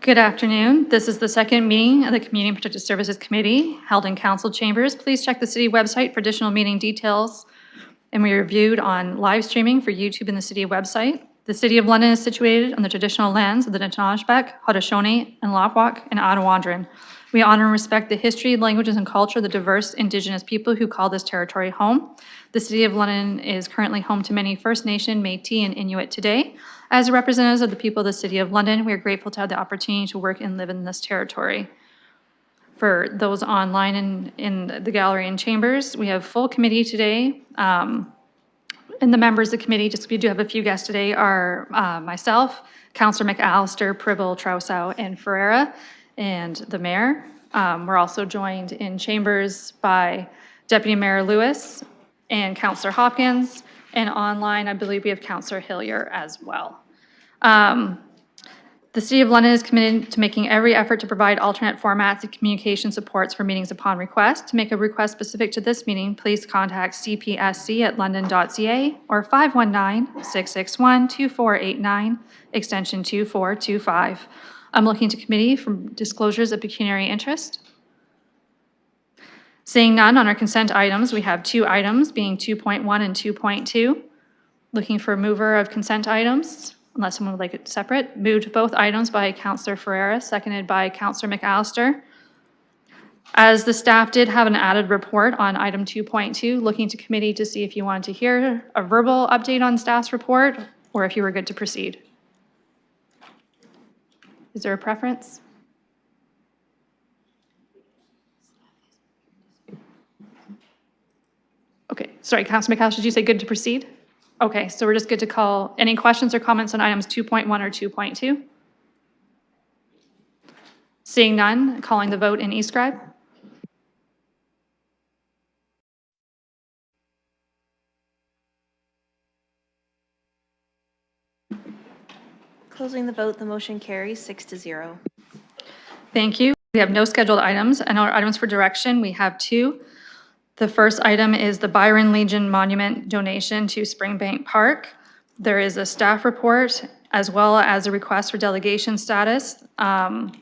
Good afternoon. This is the second meeting of the Community and Protective Services Committee held in council chambers. Please check the city website for additional meeting details. And we are viewed on live streaming for YouTube and the city website. The City of London is situated on the traditional lands of the Anishinaabeg, Haudenosaunee, and Lapwak, and Attawandaron. We honor and respect the history, languages, and culture of the diverse Indigenous people who call this territory home. The City of London is currently home to many First Nation, Métis, and Inuit today. As representatives of the people of the City of London, we are grateful to have the opportunity to work and live in this territory. For those online and in the gallery and chambers, we have full committee today. And the members of the committee, just we do have a few guests today, are myself, Councillor McAllister, Pribble, Trausow, and Ferreira, and the mayor. We're also joined in chambers by Deputy Mayor Lewis and Councillor Hopkins, and online, I believe we have Councillor Hillier as well. The City of London is committed to making every effort to provide alternate formats and communication supports for meetings upon request. To make a request specific to this meeting, please contact cpsc@london.ca or 519-661-2489, extension 2425. I'm looking to committee for disclosures of pecuniary interest. Seeing none on our consent items, we have two items being 2.1 and 2.2. Looking for a mover of consent items. Unless someone would like it separate. Moved both items by Councillor Ferreira, seconded by Councillor McAllister. As the staff did have an added report on item 2.2, looking to committee to see if you wanted to hear a verbal update on staff's report or if you were good to proceed. Is there a preference? Okay, sorry, Councillor McAllister, did you say good to proceed? Okay, so we're just good to call. Any questions or comments on items 2.1 or 2.2? Seeing none, calling the vote in eScribe. Closing the vote, the motion carries 6-0. Thank you. We have no scheduled items, and our items for direction, we have two. The first item is the Byron Legion Monument donation to Springbank Park. There is a staff report as well as a request for delegation status. And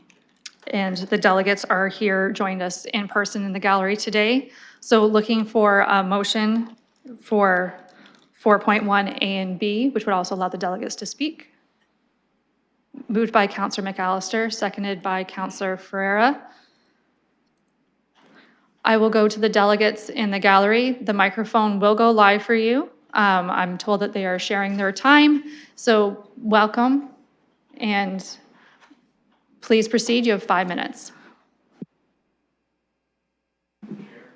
the delegates are here, joined us in person in the gallery today. So looking for a motion for 4.1 A and B, which would also allow the delegates to speak. Moved by Councillor McAllister, seconded by Councillor Ferreira. I will go to the delegates in the gallery. The microphone will go live for you. I'm told that they are sharing their time, so welcome, and please proceed. You have 5 minutes.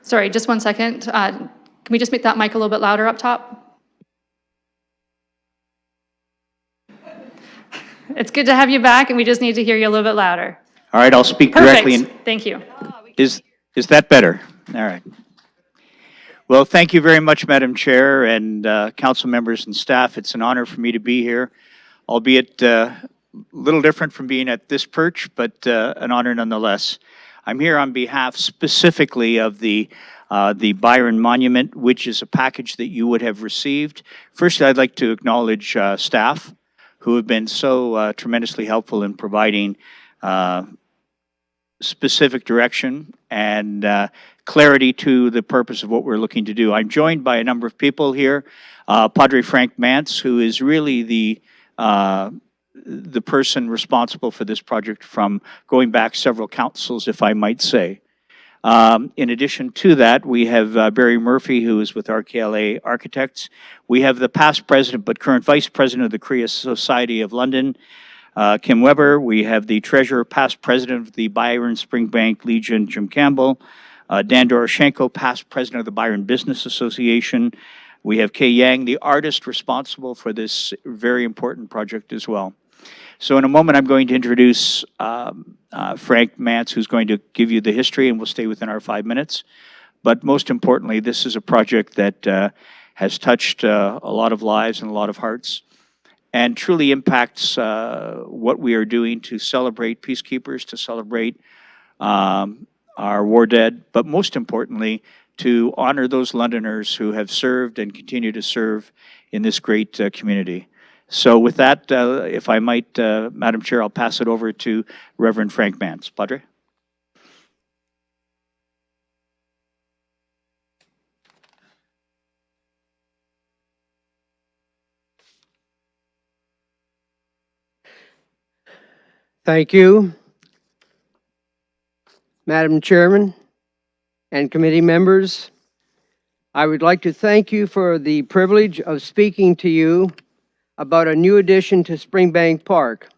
Sorry, just 1 second. Can we just make that mic a little bit louder up top? It's good to have you back, and we just need to hear you a little bit louder. All right, I'll speak Perfect. directly. Thank you. Is that better? All right. Well, thank you very much, Madam Chair and council members and staff. It's an honor for me to be here, albeit a little different from being at this perch, but an honor nonetheless. I'm here on behalf specifically of the Byron Monument, which is a package that you would have received. First, I'd like to acknowledge staff who have been so tremendously helpful in providing specific direction and clarity to the purpose of what we're looking to do. I'm joined by a number of people here. Padre Frank Mance, who is really the person responsible for this project from going back several councils, if I might say. In addition to that, we have Barry Murphy, who is with RKLA Architects. We have the past president, but current vice president of the Korea Society of London, Kim Weber. We have the treasurer, past president of the Byron Springbank Legion, Jim Campbell. Dan Doroshenko, past president of the Byron Business Association. We have Kay Yang, the artist responsible for this very important project as well. So in a moment, I'm going to introduce Frank Mance, who's going to give you the history, and we'll stay within our 5 minutes. But most importantly, this is a project that has touched a lot of lives and a lot of hearts, and truly impacts what we are doing to celebrate peacekeepers, to celebrate our war dead, but most importantly, to honor those Londoners who have served and continue to serve in this great community. So with that, if I might, Madam Chair, I'll pass it over to Reverend Frank Mance. Padre? Thank you, Madam Chairman and committee members. I would like to thank you for the privilege of speaking to you about a new addition to Springbank Park.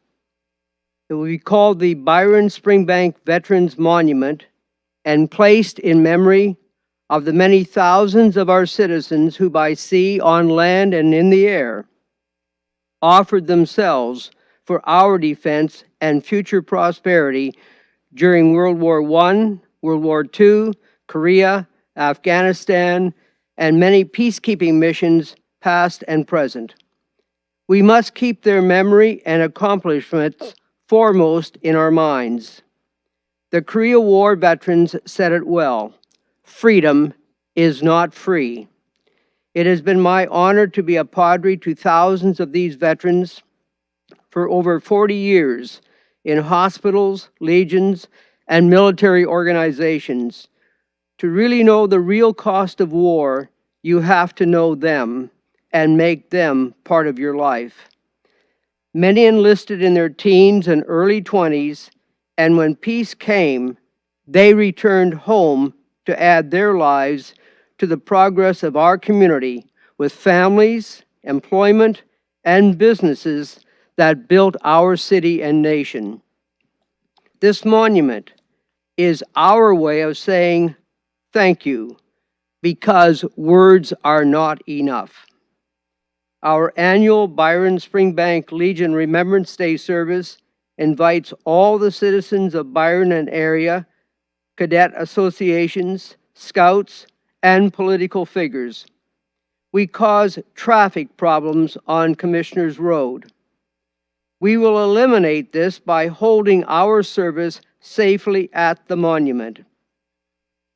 It will be called the Byron Springbank Veterans Monument and placed in memory of the many thousands of our citizens who by sea, on land, and in the air offered themselves for our defense and future prosperity during World War I, World War II, Korea, Afghanistan, and many peacekeeping missions past and present. We must keep their memory and accomplishments foremost in our minds. The Korea War veterans said it well: freedom is not free. It has been my honor to be a padre to thousands of these veterans for over 40 years in hospitals, legions, and military organizations. To really know the real cost of war, you have to know them and make them part of your life. Many enlisted in their teens and early 20s, and when peace came, they returned home to add their lives to the progress of our community with families, employment, and businesses that built our city and nation. This monument is our way of saying thank you, because words are not enough. Our annual Byron Springbank Legion Remembrance Day service invites all the citizens of Byron and area, cadet associations, scouts, and political figures. We cause traffic problems on Commissioners Road. We will eliminate this by holding our service safely at the monument.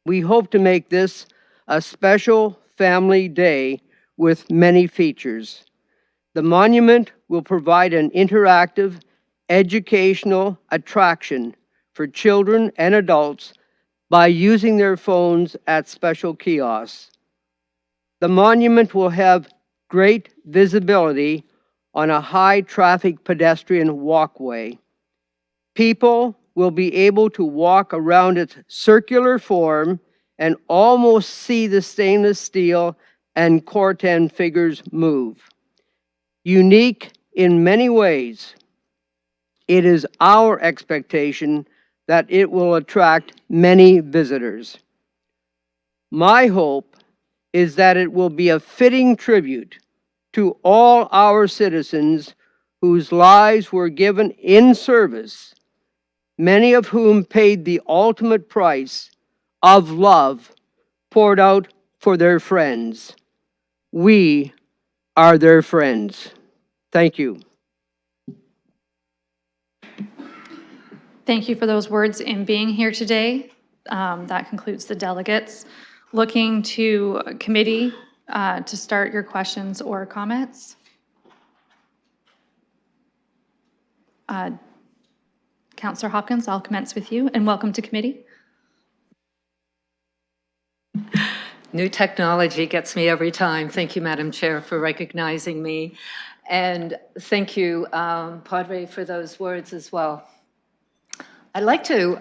We hope to make this a special family day with many features. The monument will provide an interactive, educational attraction for children and adults by using their phones at special kiosks. The monument will have great visibility on a high-traffic pedestrian walkway. People will be able to walk around its circular form and almost see the stainless steel and Corten figures move. Unique in many ways, it is our expectation that it will attract many visitors. My hope is that it will be a fitting tribute to all our citizens whose lives were given in service, many of whom paid the ultimate price of love poured out for their friends. We are their friends. Thank you. Thank you for those words in being here today. That concludes the delegates. Looking to committee to start your questions or comments. Councillor Hopkins, I'll commence with you, and welcome to committee. New technology gets me every time. Thank you, Madam Chair, for recognizing me. And thank you, Padre, for those words as well. I'd like to,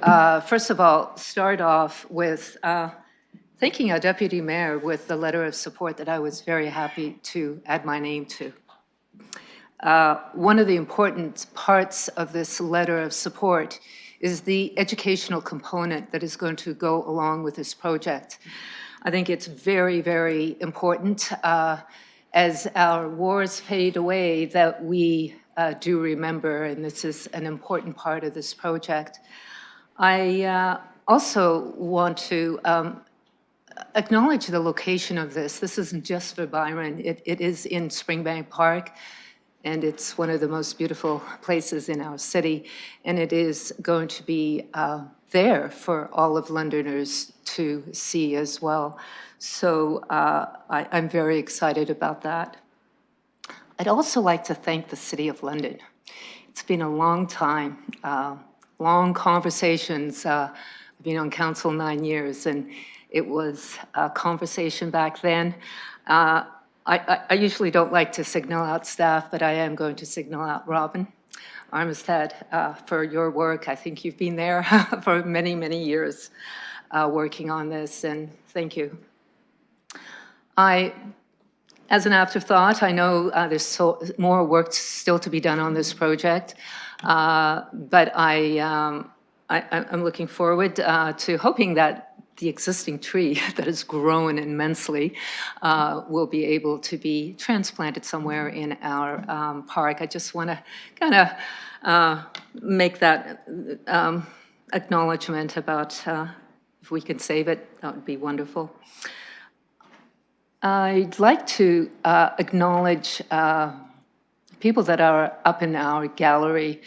first of all, start off with thanking our Deputy Mayor with the letter of support that I was very happy to add my name to. One of the important parts of this letter of support is the educational component that is going to go along with this project. I think it's very, very important as our wars fade away that we do remember, and this is an important part of this project. I also want to acknowledge the location of this. This isn't just for Byron. It is in Springbank Park, and it's one of the most beautiful places in our city, and it is going to be there for all of Londoners to see as well. So I'm very excited about that. I'd also like to thank the City of London. It's been a long time, long conversations. I've been on council 9 years, and it was a conversation back then. I usually don't like to signal out staff, but I am going to signal out Robin Armistead for your work. I think you've been there for many, many years working on this, and thank you. As an afterthought, I know there's more work still to be done on this project, but I'm looking forward to hoping that the existing tree that has grown immensely will be able to be transplanted somewhere in our park. I just want to kind of make that acknowledgement about if we could save it, that would be wonderful. I'd like to acknowledge people that are up in our gallery.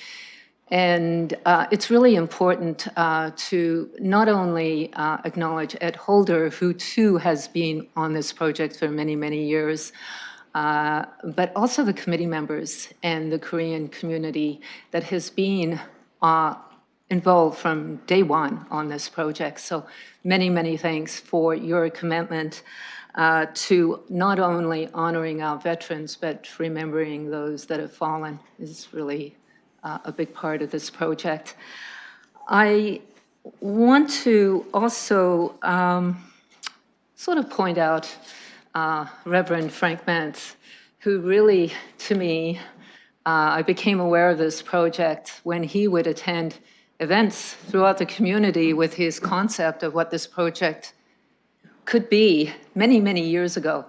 And it's really important to not only acknowledge Ed Holder, who too has been on this project for many, many years, but also the committee members and the Korean community that has been involved from day one on this project. So many, many thanks for your commitment to not only honoring our veterans, but remembering those that have fallen is really a big part of this project. I want to also sort of point out Reverend Frank Mentz, who really, to me, I became aware of this project when he would attend events throughout the community with his concept of what this project could be many, many years ago.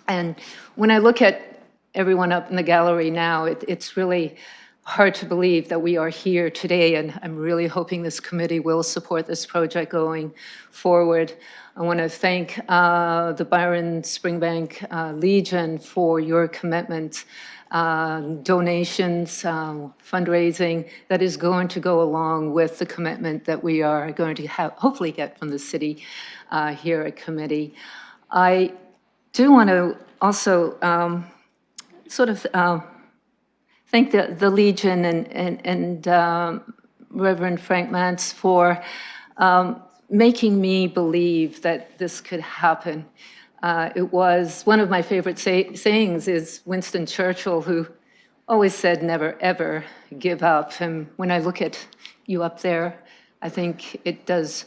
And when I look at everyone up in the gallery now, it's really hard to believe that we are here today, and I'm really hoping this committee will support this project going forward. I want to thank the Byron Springbank Legion for your commitment, donations, fundraising that is going to go along with the commitment that we are going to hopefully get from the city here at committee. I do want to also sort of thank the Legion and Reverend Frank Mentz for making me believe that this could happen. It was one of my favorite sayings is Winston Churchill, who always said, never, ever give up. And when I look at you up there, I think it does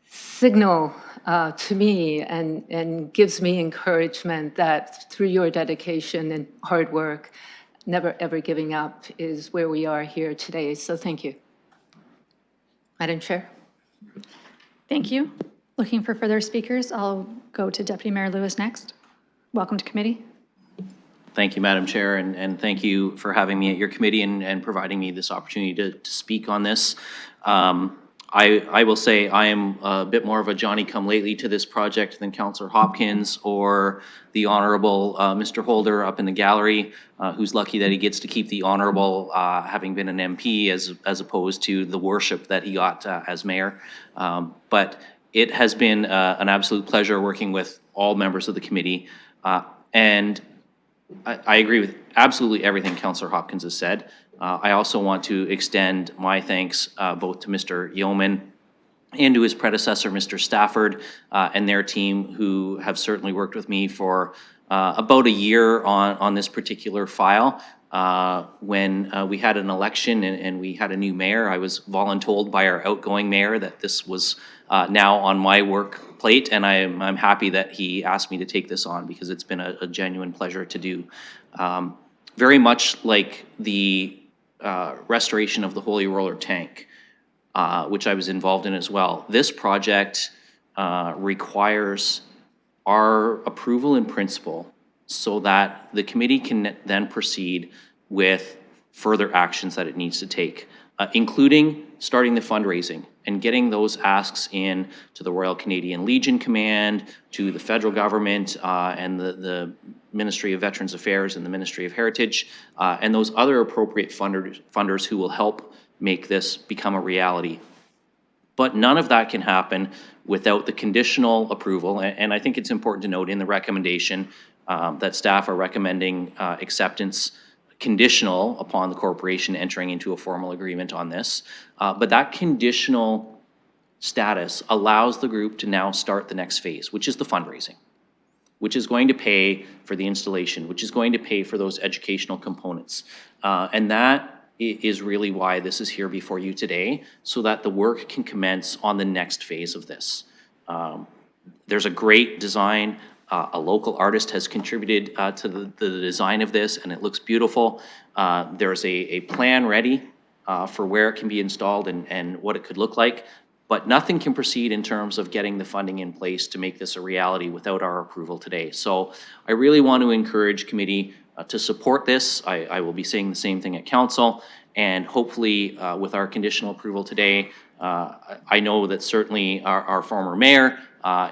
signal to me and gives me encouragement that through your dedication and hard work, never ever giving up is where we are here today. So thank you. Madam Chair. Thank you. Looking for further speakers, I'll go to Deputy Mayor Lewis next. Welcome to committee. Thank you, Madam Chair, and thank you for having me at your committee and providing me this opportunity to speak on this. I will say I am a bit more of a Johnny-come-lately to this project than Councillor Hopkins or the Honourable Mr. Holder up in the gallery, who's lucky that he gets to keep the Honourable, having been an MP, as opposed to the worship that he got as mayor. But it has been an absolute pleasure working with all members of the committee, and I agree with absolutely everything Councillor Hopkins has said. I also want to extend my thanks both to Mr. Yeoman and to his predecessor, Mr. Stafford, and their team, who have certainly worked with me for about a year on this particular file. When we had an election and we had a new mayor, I was voluntold by our outgoing mayor that this was now on my work plate, and I'm happy that he asked me to take this on because it's been a genuine pleasure to do. Very much like the restoration of the Holy Roller tank, which I was involved in as well. This project requires our approval in principle so that the committee can then proceed with further actions that it needs to take, including starting the fundraising and getting those asks in to the Royal Canadian Legion Command, to the federal government and the Ministry of Veterans Affairs and the Ministry of Heritage, and those other appropriate funders who will help make this become a reality. But none of that can happen without the conditional approval, and I think it's important to note in the recommendation, that staff are recommending acceptance conditional upon the corporation entering into a formal agreement on this. But that conditional status allows the group to now start the next phase, which is the fundraising, which is going to pay for the installation, which is going to pay for those educational components. And that is really why this is here before you today, so that the work can commence on the next phase of this. There's a great design. A local artist has contributed to the design of this, and it looks beautiful. There's a plan ready for where it can be installed and what it could look like, but nothing can proceed in terms of getting the funding in place to make this a reality without our approval today. So I really want to encourage committee to support this. I will be saying the same thing at council, and hopefully with our conditional approval today, I know that certainly our former mayor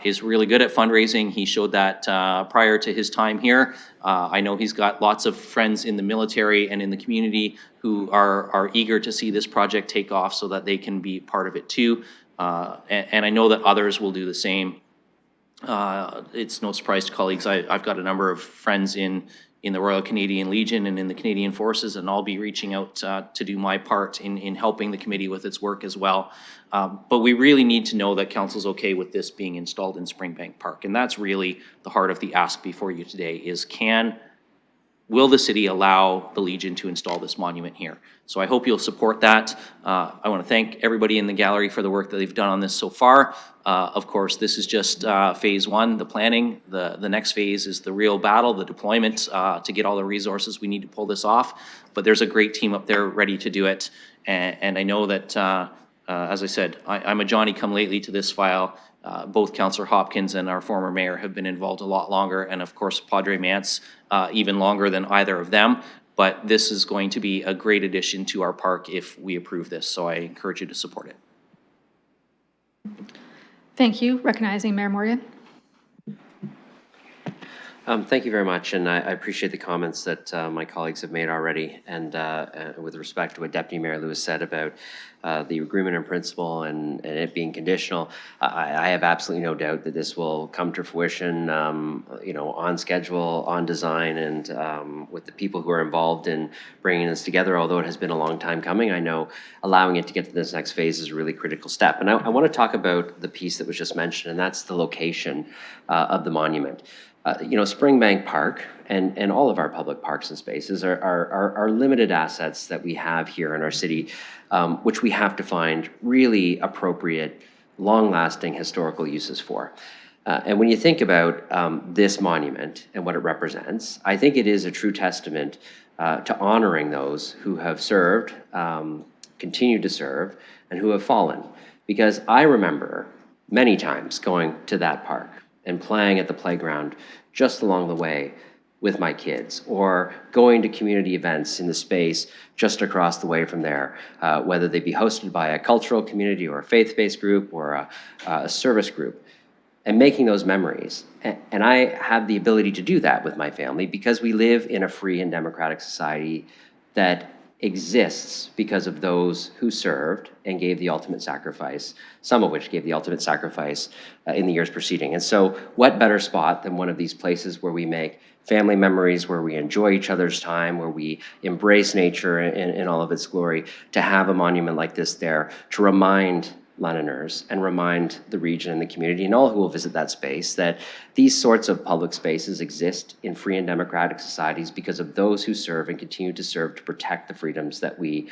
is really good at fundraising. He showed that prior to his time here. I know he's got lots of friends in the military and in the community who are eager to see this project take off so that they can be part of it too. And I know that others will do the same. It's no surprise to colleagues. I've got a number of friends in the Royal Canadian Legion and in the Canadian Forces, and I'll be reaching out to do my part in helping the committee with its work as well. But we really need to know that council's okay with this being installed in Springbank Park. And that's really the heart of the ask before you today is will the city allow the Legion to install this monument here? So I hope you'll support that. I want to thank everybody in the gallery for the work that they've done on this so far. Of course, this is just phase one, the planning. The next phase is the real battle, the deployment to get all the resources we need to pull this off. But there's a great team up there ready to do it. And I know that, as I said, I'm a Johnny-come-lately to this file. Both Councillor Hopkins and our former mayor have been involved a lot longer, and of course Padre Mance even longer than either of them. But this is going to be a great addition to our park if we approve this, so I encourage you to support it. Thank you. Recognizing Mayor Morgan. Thank you very much, and I appreciate the comments that my colleagues have made already. And with respect to what Deputy Mayor Lewis said about the agreement in principle and it being conditional, I have absolutely no doubt that this will come to fruition, on schedule, on design, and with the people who are involved in bringing this together. Although it has been a long time coming, I know allowing it to get to this next phase is a really critical step. And I want to talk about the piece that was just mentioned, and that's the location of the monument. Springbank Park and all of our public parks and spaces are limited assets that we have here in our city, which we have to find really appropriate, long-lasting historical uses for. And when you think about this monument and what it represents, I think it is a true testament to honoring those who have served, continue to serve, and who have fallen. Because I remember many times going to that park and playing at the playground just along the way with my kids, or going to community events in the space just across the way from there, whether they be hosted by a cultural community or a faith-based group or a service group, and making those memories. And I have the ability to do that with my family because we live in a free and democratic society that exists because of those who served and gave the ultimate sacrifice, some of which gave the ultimate sacrifice in the years preceding. And so what better spot than one of these places where we make family memories, where we enjoy each other's time, where we embrace nature in all of its glory, to have a monument like this there to remind Londoners and remind the region and the community and all who will visit that space that these sorts of public spaces exist in free and democratic societies because of those who serve and continue to serve to protect the freedoms that we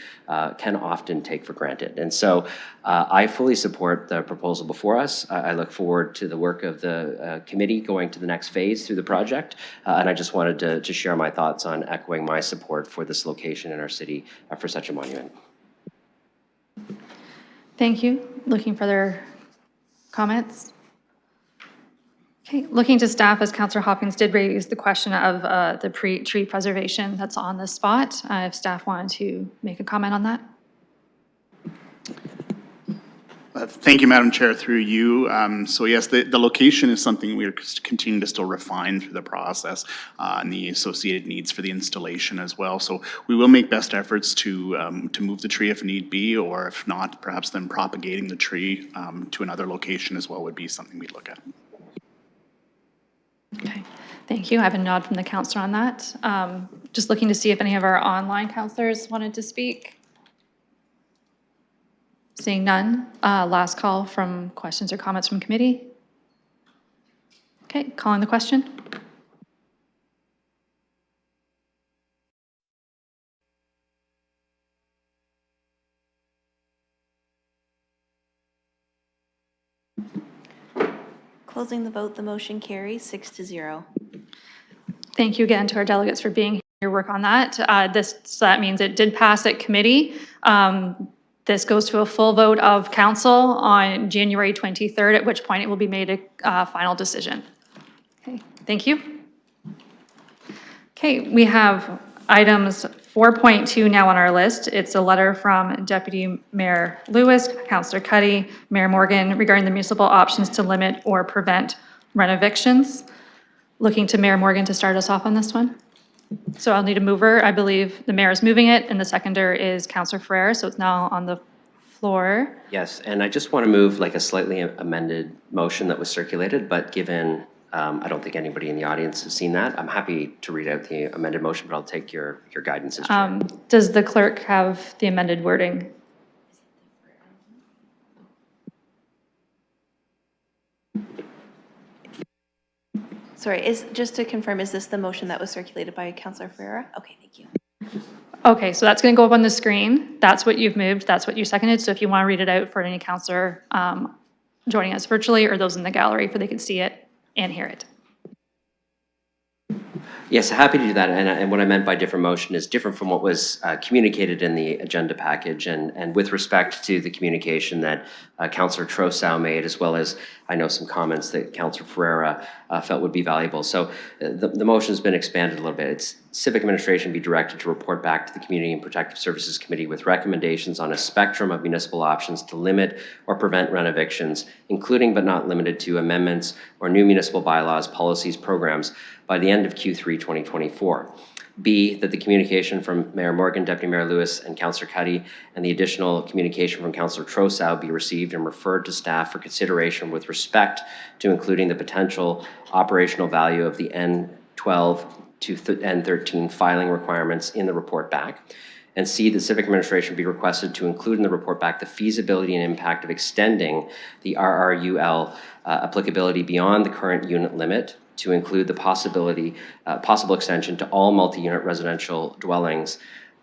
can often take for granted. And so I fully support the proposal before us. I look forward to the work of the committee going to the next phase through the project. And I just wanted to share my thoughts on echoing my support for this location in our city for such a monument. Thank you. Looking for their comments? Okay, looking to staff, as Councillor Hopkins did raise the question of the tree preservation that's on the spot. If staff wanted to make a comment on that? Thank you, Madam Chair, through you. So yes, the location is something we're continuing to still refine through the process and the associated needs for the installation as well. So we will make best efforts to move the tree if need be, or if not, perhaps then propagating the tree to another location as well would be something we'd look at. Okay, Thank you. I have a nod from the counselor on that. Just looking to see if any of our online counselors wanted to speak. Seeing none, last call from questions or comments from committee. Okay, calling the question. Closing the vote, the motion carries 6-0. Thank you again to our delegates for being here, your work on that. So that means it did pass at committee. This goes to a full vote of council on January 23rd, at which point it will be made a final decision. Okay, thank you. Okay, we have items 4.2 now on our list. It's a letter from Deputy Mayor Lewis, Councillor Cuddy, Mayor Morgan regarding the municipal options to limit or prevent rent evictions. Looking to Mayor Morgan to start us off on this one. So I'll need a mover. I believe the mayor is moving it, and the seconder is Councillor Ferreira, so it's now on the floor. Yes, and I just want to move like a slightly amended motion that was circulated, but given I don't think anybody in the audience has seen that, I'm happy to read out the amended motion, but I'll take your guidance as chair. Does the clerk have the amended wording? Sorry, just to confirm, is this the motion that was circulated by Councillor Ferreira? Okay, thank you. Okay, so that's going to go up on the screen. That's what you've moved. That's what you seconded. So if you want to read it out for any councillor joining us virtually or those in the gallery, for they can see it and hear it. Yes, happy to do that. And what I meant by different motion is different from what was communicated in the agenda package. And with respect to the communication that Councillor Trousseau made, as well as I know some comments that Councillor Ferreira felt would be valuable. So the motion's been expanded a little bit. It's civic administration be directed to report back to the Community and Protective Services Committee with recommendations on a spectrum of municipal options to limit or prevent rent evictions, including but not limited to amendments or new municipal bylaws, policies, programs by the end of Q3 2024. B, that the communication from Mayor Morgan, Deputy Mayor Lewis, and Councillor Cuddy, and the additional communication from Councillor Trousseau be received and referred to staff for consideration with respect to including the potential operational value of the N12 to N13 filing requirements in the report back. And C, the civic administration be requested to include in the report back the feasibility and impact of extending the RRUL applicability beyond the current unit limit to include the possible extension to all multi-unit residential dwellings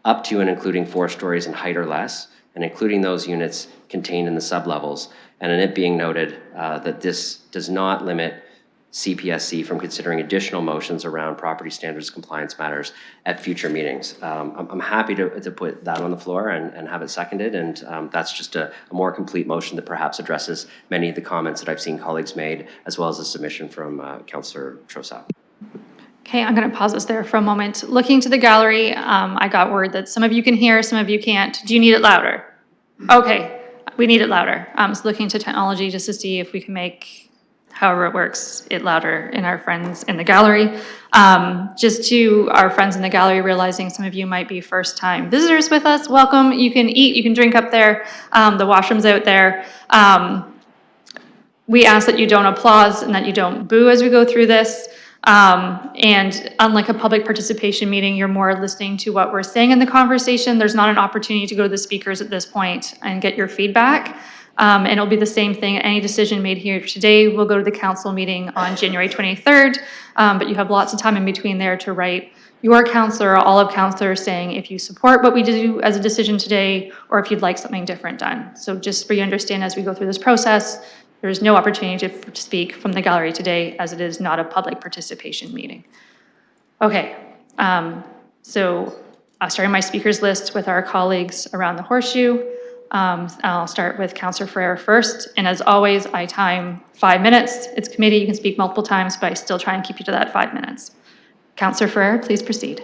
up to and including 4 stories in height or less, and including those units contained in the sublevels. And in it being noted that this does not limit CPSC from considering additional motions around property standards compliance matters at future meetings. I'm happy to put that on the floor and have it seconded, and that's just a more complete motion that perhaps addresses many of the comments that I've seen colleagues made, as well as a submission from Councillor Trousseau. Okay, I'm going to pause us there for a moment. Looking to the gallery, I got word that some of you can hear, some of you can't. Do you need it louder? Okay, we need it louder. So looking to technology just to see if we can make, however it works, it louder in our friends in the gallery. Just to our friends in the gallery, realizing some of you might be first-time visitors with us, welcome. You can eat, you can drink up there. The washroom's out there. We ask that you don't applaud and that you don't boo as we go through this. And unlike a public participation meeting, you're more listening to what we're saying in the conversation. There's not an opportunity to go to the speakers at this point and get your feedback. And it'll be the same thing. Any decision made here today will go to the council meeting on January 23rd. But you have lots of time in between there to write your councillor or all of councillors saying if you support what we do as a decision today or if you'd like something different done. So just for you to understand as we go through this process, there's no opportunity to speak from the gallery today as it is not a public participation meeting. Okay, so starting my speakers list with our colleagues around the horseshoe. I'll start with Councillor Ferreira first, and as always, I time 5 minutes. It's committee, you can speak multiple times, but I still try and keep you to that 5 minutes. Councillor Ferreira, please proceed.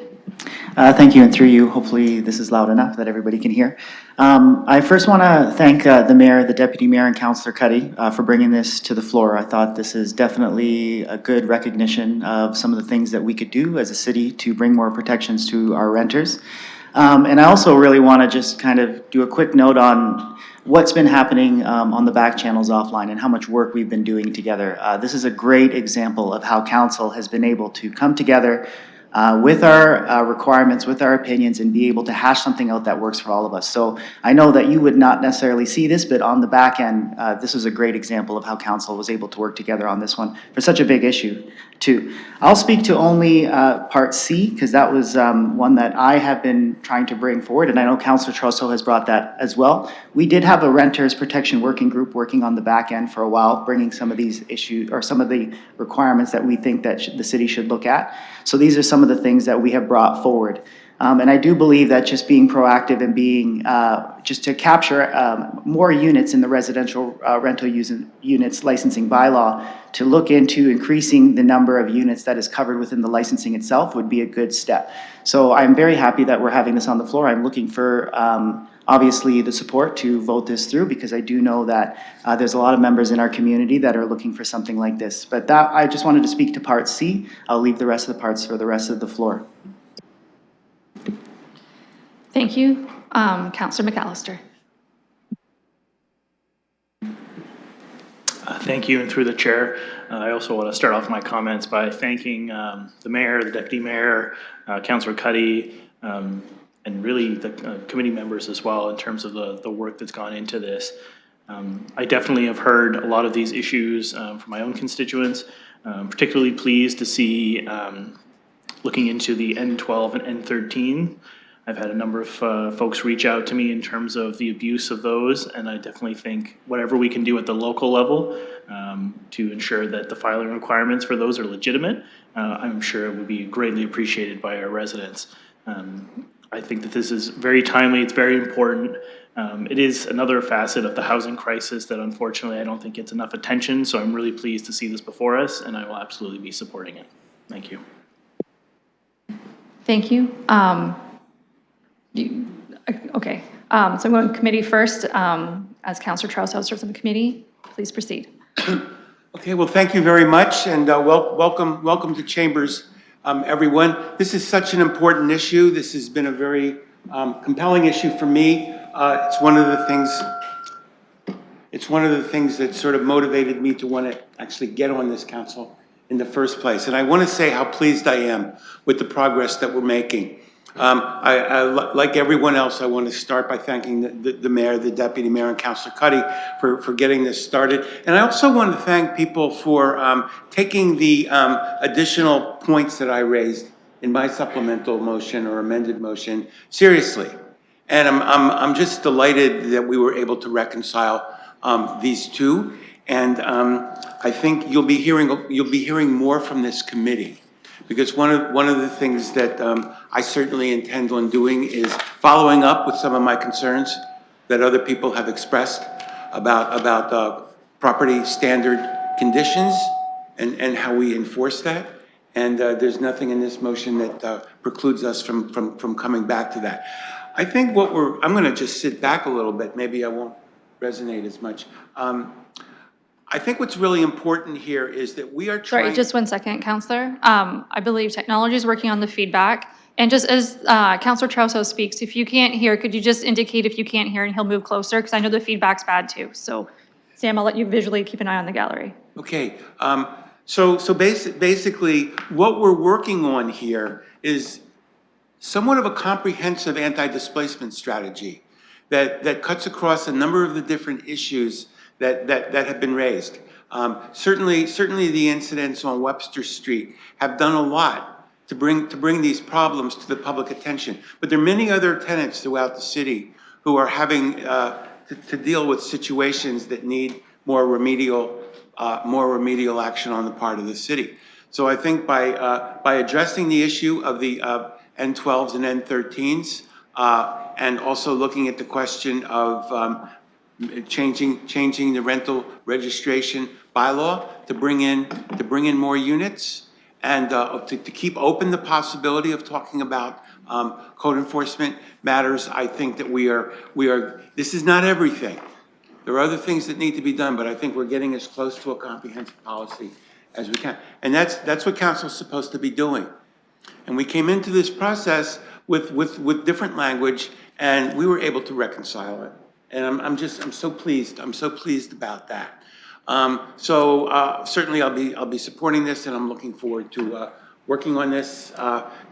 Thank you, and through you, hopefully this is loud enough that everybody can hear. I first want to thank the mayor, the deputy mayor, and Councillor Cuddy for bringing this to the floor. I thought this is definitely a good recognition of some of the things that we could do as a city to bring more protections to our renters. And I also really want to just kind of do a quick note on what's been happening on the back channels offline and how much work we've been doing together. This is a great example of how council has been able to come together with our requirements, with our opinions, and be able to hash something out that works for all of us. So I know that you would not necessarily see this, but on the back end, this was a great example of how council was able to work together on this one for such a big issue, too. I'll speak to only Part C, because that was one that I have been trying to bring forward, and I know Councilor Trosso has brought that as well. We did have a renters protection working group working on the back end for a while, bringing some of these issues, or some of the requirements that we think that the city should look at. So these are some of the things that we have brought forward. And I do believe that just being proactive and being, just to capture more units in the residential rental units licensing bylaw, to look into increasing the number of units that is covered within the licensing itself would be a good step. So I'm very happy that we're having this on the floor. I'm looking for, obviously, the support to vote this through, because I do know that there's a lot of members in our community that are looking for something like this. But that, I just wanted to speak to Part C. I'll leave the rest of the parts for the rest of the floor. Thank you. Councillor McAllister. Thank you, and through the chair, I also want to start off my comments by thanking the mayor, the deputy mayor, Councillor Cuddy, and really the committee members as well in terms of the work that's gone into this. I definitely have heard a lot of these issues from my own constituents. Particularly pleased to see looking into the N12 and N13. I've had a number of folks reach out to me in terms of the abuse of those, and I definitely think whatever we can do at the local level to ensure that the filing requirements for those are legitimate, I'm sure it would be greatly appreciated by our residents. I think that this is very timely, it's very important. It is another facet of the housing crisis that unfortunately I don't think gets enough attention, so I'm really pleased to see this before us, and I will absolutely be supporting it. Thank you. Thank you. Okay, so I'm going to committee first. As Councillor Trosso serves on the committee, please proceed. Okay, well, thank you very much, and welcome to Chambers, everyone. This is such an important issue. This has been a very compelling issue for me. It's one of the things that sort of motivated me to want to actually get on this council in the first place. And I want to say how pleased I am with the progress that we're making. Like everyone else, I want to start by thanking the mayor, the deputy mayor, and Councillor Cuddy for getting this started. And I also want to thank people for taking the additional points that I raised in my supplemental motion or amended motion seriously. And I'm just delighted that we were able to reconcile these two. And I think you'll be hearing more from this committee. Because one of the things that I certainly intend on doing is following up with some of my concerns that other people have expressed about property standard conditions and how we enforce that. And there's nothing in this motion that precludes us from coming back to that. I think I'm going to just sit back a little bit. Maybe I won't resonate as much. I think what's really important here is that we are trying... Sorry, just 1 second, Councillor. I believe technology is working on the feedback. And just as Councillor Trosso speaks, if you can't hear, could you just indicate if you can't hear and he'll move closer? Because I know the feedback's bad too. So Sam, I'll let you visually keep an eye on the gallery. Okay. So basically, what we're working on here is somewhat of a comprehensive anti-displacement strategy that cuts across a number of the different issues that have been raised. Certainly the incidents on Webster Street have done a lot to bring these problems to the public attention. But there are many other tenants throughout the city who are having to deal with situations that need more remedial action on the part of the city. So I think by addressing the issue of the N12s and N13s, and also looking at the question of changing the rental registration bylaw to bring in more units, and to keep open the possibility of talking about code enforcement matters. I think that we are. This is not everything. There are other things that need to be done, but I think we're getting as close to a comprehensive policy as we can, and that's what council is supposed to be doing. And we came into this process with different language, and we were able to reconcile it. And I'm so pleased. I'm so pleased about that. Certainly I'll be supporting this, and I'm looking forward to working on this,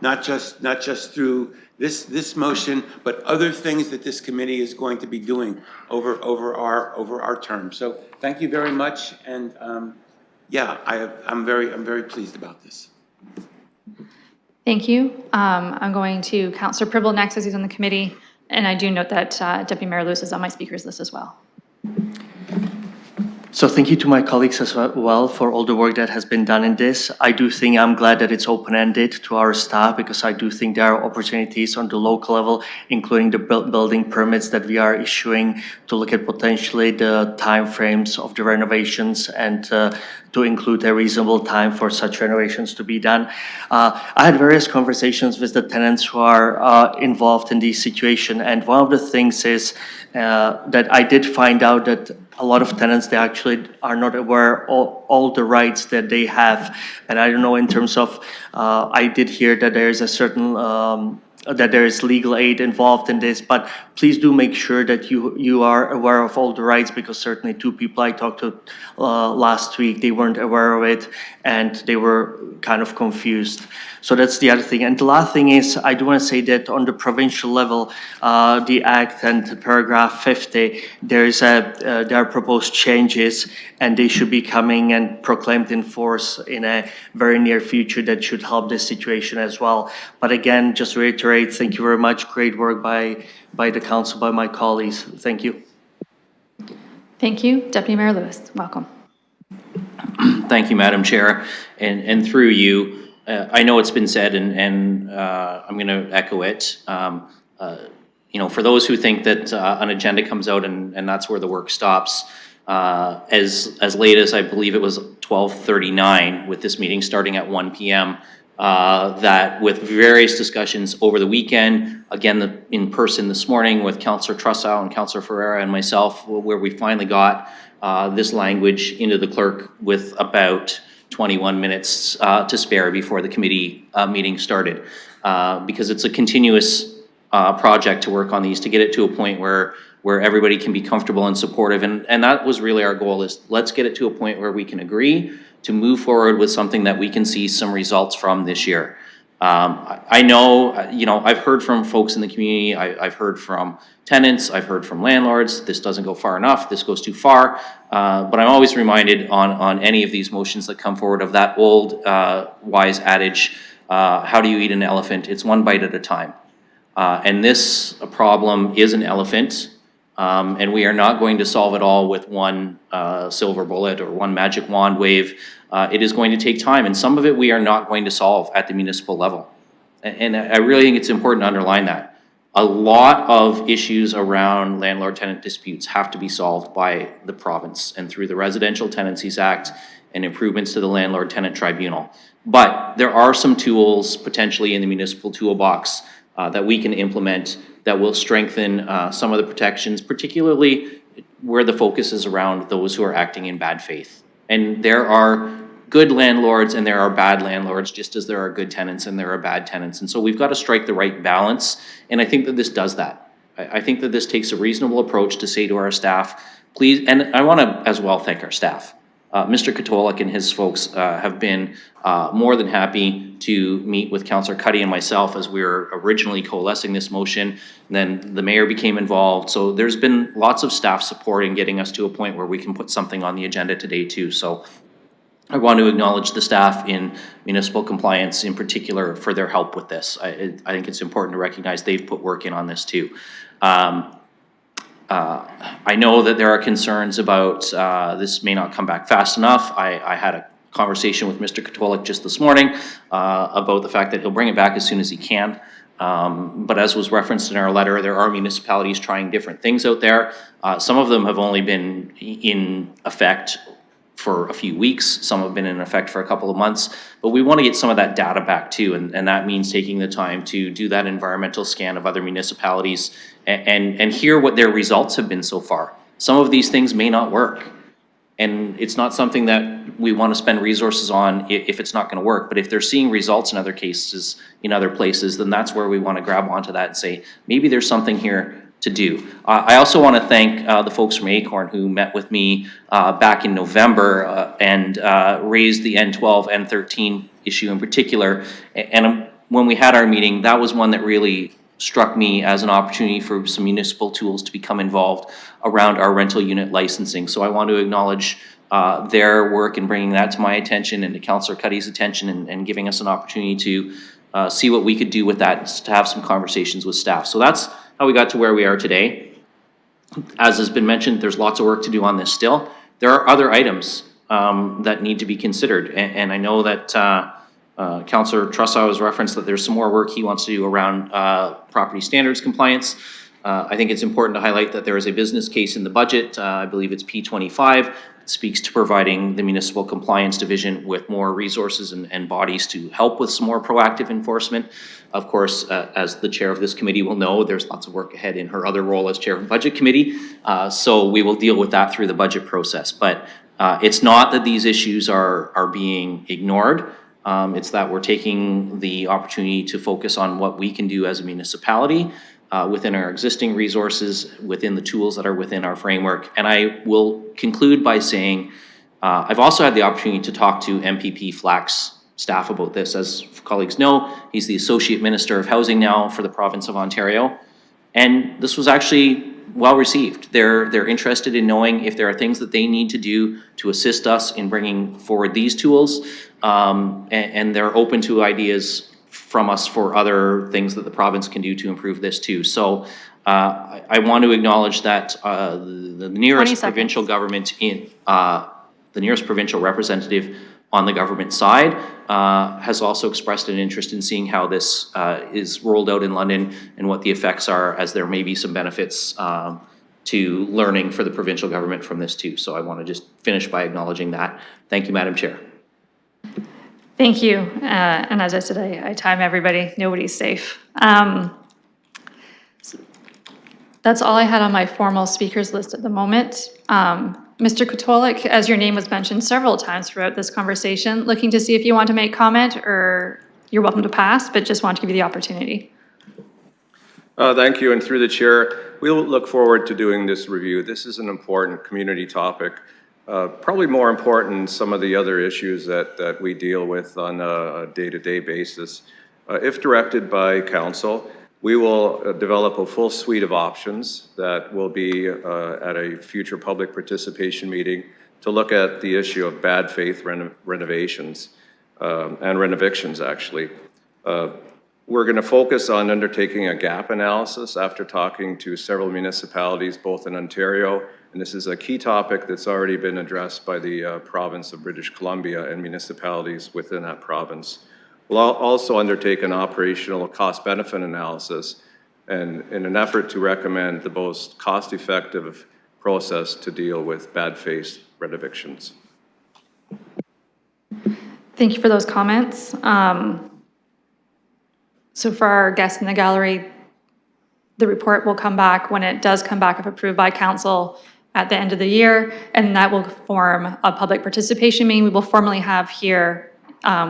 not just through this motion, but other things that this committee is going to be doing over our term. So thank you very much, and yeah, I'm very pleased about this. Thank you. I'm going to Councillor Pribble next, as he's on the committee, and I do note that Deputy Mayor Lewis is on my speakers list as well. So thank you to my colleagues as well for all the work that has been done in this. I do think I'm glad that it's open-ended to our staff, because I do think there are opportunities on the local level, including the building permits that we are issuing, to look at potentially the timeframes of the renovations and to include a reasonable time for such renovations to be done. I had various conversations with the tenants who are involved in this situation, and one of the things is that I did find out that a lot of tenants, they actually are not aware of all the rights that they have. And I don't know, in terms of, I did hear that there is a certain, that there is legal aid involved in this, but please do make sure that you are aware of all the rights, because certainly two people I talked to last week, they weren't aware of it, and they were kind of confused. So that's the other thing. And the last thing is, I do want to say that on the provincial level, the Act and paragraph 50, there are proposed changes, and they should be coming and proclaimed in force in a very near future. That should help this situation as well. But again, just to reiterate, thank you very much. Great work by the council, by my colleagues. Thank you. Thank you. Deputy Mayor Lewis, welcome. Thank you, Madam Chair. And through you, I know it's been said, and I'm going to echo it. You know, for those who think that an agenda comes out and that's where the work stops, as late as I believe it was 12:39, with this meeting starting at 1 p.m., that with various discussions over the weekend, again in person this morning with Councillor Trussow and Councillor Ferreira and myself, where we finally got this language into the clerk with about 21 minutes to spare before the committee meeting started, because it's a continuous project to work on these, to get it to a point where everybody can be comfortable and supportive, and that was really our goal, is let's get it to a point where we can agree to move forward with something that we can see some results from this year. I know, you know, I've heard from folks in the community, I've heard from tenants, I've heard from landlords, this doesn't go far enough, this goes too far, but I'm always reminded on any of these motions that come forward of that old wise adage, how do you eat an elephant? It's one bite at a time. And this problem is an elephant, and we are not going to solve it all with one silver bullet or one magic wand wave. It is going to take time, and some of it we are not going to solve at the municipal level. And I really think it's important to underline that. A lot of issues around landlord-tenant disputes have to be solved by the province and through the Residential Tenancies Act and improvements to the Landlord-Tenant Tribunal. But there are some tools potentially in the municipal toolbox that we can implement that will strengthen some of the protections, particularly where the focus is around those who are acting in bad faith. And there are good landlords and there are bad landlords, just as there are good tenants and there are bad tenants. And so we've got to strike the right balance, and I think that this does that. I think that this takes a reasonable approach to say to our staff, please, and I want to as well thank our staff. Mr. Katolik and his folks have been more than happy to meet with Councillor Cuddy and myself as we were originally coalescing this motion. And then the mayor became involved. So there's been lots of staff support in getting us to a point where we can put something on the agenda today too. So I want to acknowledge the staff in municipal compliance in particular for their help with this. I think it's important to recognize they've put work in on this too. I know that there are concerns about this may not come back fast enough. I had a conversation with Mr. Katolik just this morning about the fact that he'll bring it back as soon as he can. But as was referenced in our letter, there are municipalities trying different things out there. Some of them have only been in effect for a few weeks. Some have been in effect for a couple of months, but we want to get some of that data back too. And that means taking the time to do that environmental scan of other municipalities and hear what their results have been so far. Some of these things may not work. And it's not something that we want to spend resources on if it's not going to work. But if they're seeing results in other cases, in other places, then that's where we want to grab onto that and say, maybe there's something here to do. I also want to thank the folks from Acorn who met with me back in November and raised the N12, N13 issue in particular. And when we had our meeting, that was one that really struck me as an opportunity for some municipal tools to become involved around our rental unit licensing. So I want to acknowledge their work in bringing that to my attention and to Councillor Cuddy's attention and giving us an opportunity to see what we could do with that, to have some conversations with staff. So that's how we got to where we are today. As has been mentioned, there's lots of work to do on this still. There are other items that need to be considered, and I know that Councillor Trussow has referenced that there's some more work he wants to do around property standards compliance. I think it's important to highlight that there is a business case in the budget. I believe it's P25. It speaks to providing the Municipal Compliance Division with more resources and bodies to help with some more proactive enforcement. Of course, as the chair of this committee will know, there's lots of work ahead in her other role as chair of the Budget Committee. So we will deal with that through the budget process. But it's not that these issues are being ignored. It's that we're taking the opportunity to focus on what we can do as a municipality within our existing resources, within the tools that are within our framework. And I will conclude by saying, I've also had the opportunity to talk to MPP Flack's staff about this. As colleagues know, he's the Associate Minister of Housing now for the province of Ontario. And this was actually well received. They're interested in knowing if there are things that they need to do to assist us in bringing forward these tools. And they're open to ideas from us for other things that the province can do to improve this too. So I want to acknowledge that the nearest provincial government the nearest provincial representative on the government side has also expressed an interest in seeing how this is rolled out in London and what the effects are, as there may be some benefits to learning for the provincial government from this too. So I want to just finish by acknowledging that. Thank you, Madam Chair. Thank you. And as I said, I time everybody. Nobody's safe. That's all I had on my formal speakers list at the moment. Mr. Kotolek, as your name was mentioned several times throughout this conversation, looking to see if you want to make comment, or you're welcome to pass, but just want to give you the opportunity. Thank you, and through the chair, we'll look forward to doing this review. This is an important community topic, probably more important than some of the other issues that we deal with on a day-to-day basis. If directed by council, we will develop a full suite of options that will be at a future public participation meeting to look at the issue of bad faith renovations and renovictions, actually. We're going to focus on undertaking a gap analysis after talking to several municipalities, both in Ontario, and this is a key topic that's already been addressed by the province of British Columbia and municipalities within that province. We'll also undertake an operational cost-benefit analysis and in an effort to recommend the most cost-effective process to deal with bad faith renovictions. Thank you for those comments. So for our guests in the gallery, the report will come back when it does come back, if approved by council, at the end of the year, and that will form a public participation meeting we will formally have here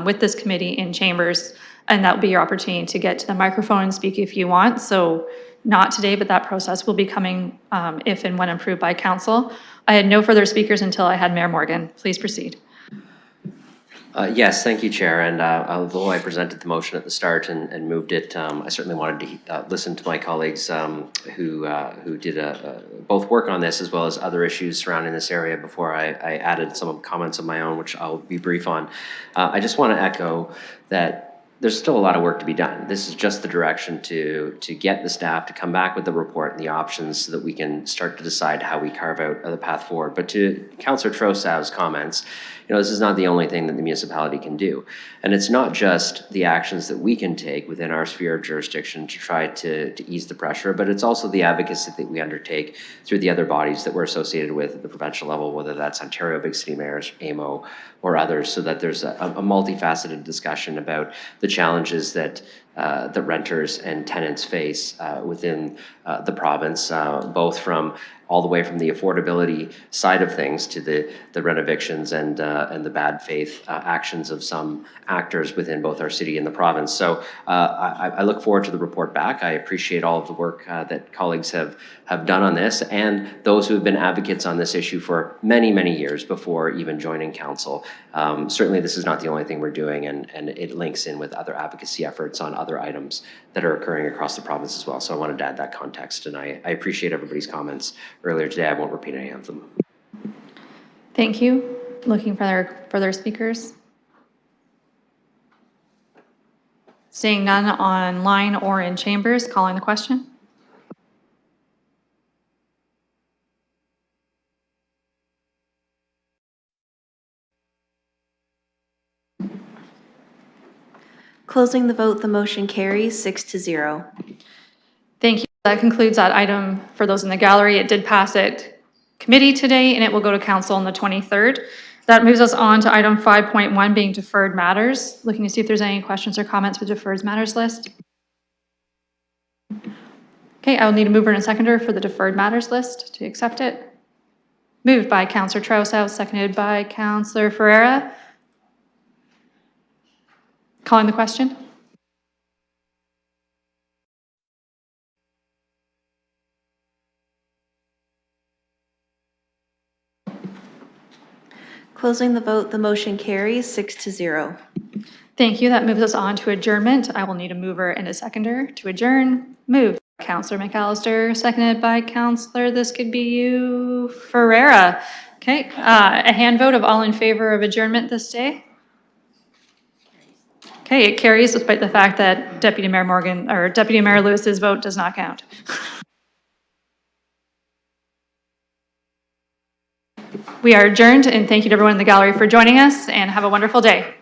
with this committee in chambers, and that will be your opportunity to get to the microphone and speak if you want. So not today, but that process will be coming if and when approved by council. I had no further speakers until I had Mayor Morgan. Please proceed. Yes, thank you, Chair. And although I presented the motion at the start and moved it, I certainly wanted to listen to my colleagues who did both work on this as well as other issues surrounding this area before I added some comments of my own, which I'll be brief on. I just want to echo that there's still a lot of work to be done. This is just the direction to get the staff to come back with the report and the options so that we can start to decide how we carve out the path forward. But to Councillor Trossow's comments, this is not the only thing that the municipality can do. And it's not just the actions that we can take within our sphere of jurisdiction to try to ease the pressure, but it's also the advocacy that we undertake through the other bodies that we're associated with at the provincial level, whether that's Ontario Big City Mayors, AMO, or others, so that there's a multifaceted discussion about the challenges that the renters and tenants face within the province, both from all the way from the affordability side of things to the rent evictions and the bad faith actions of some actors within both our city and the province. So I look forward to the report back. I appreciate all of the work that colleagues have done on this, and those who have been advocates on this issue for many, many years before even joining council. Certainly this is not the only thing we're doing, and it links in with other advocacy efforts on other items that are occurring across the province as well. So I wanted to add that context, and I appreciate everybody's comments earlier today. I won't repeat any of them. Thank you. Looking for further speakers? Seeing none online or in chambers, calling the question. Closing the vote, the motion carries 6-0. Thank you. That concludes that item for those in the gallery. It did pass at committee today, and it will go to council on the 23rd. That moves us on to item 5.1, being deferred matters. Looking to see if there's any questions or comments for deferred matters list. Okay, I will need a mover and a seconder for the deferred matters list to accept it. Moved by Councillor Traustadt, seconded by Councillor Ferreira. Calling the question. Closing the vote, the motion carries 6-0. Thank you. That moves us on to adjournment. I will need a mover and a seconder to adjourn. Moved by Councillor McAllister, seconded by Councillor, this could be you, Ferreira. Okay, a hand vote of all in favor of adjournment this day. Okay, it carries despite the fact that Deputy Mayor Morgan, or Deputy Mayor Lewis's vote does not count. We are adjourned, and thank you to everyone in the gallery for joining us, and have a wonderful day.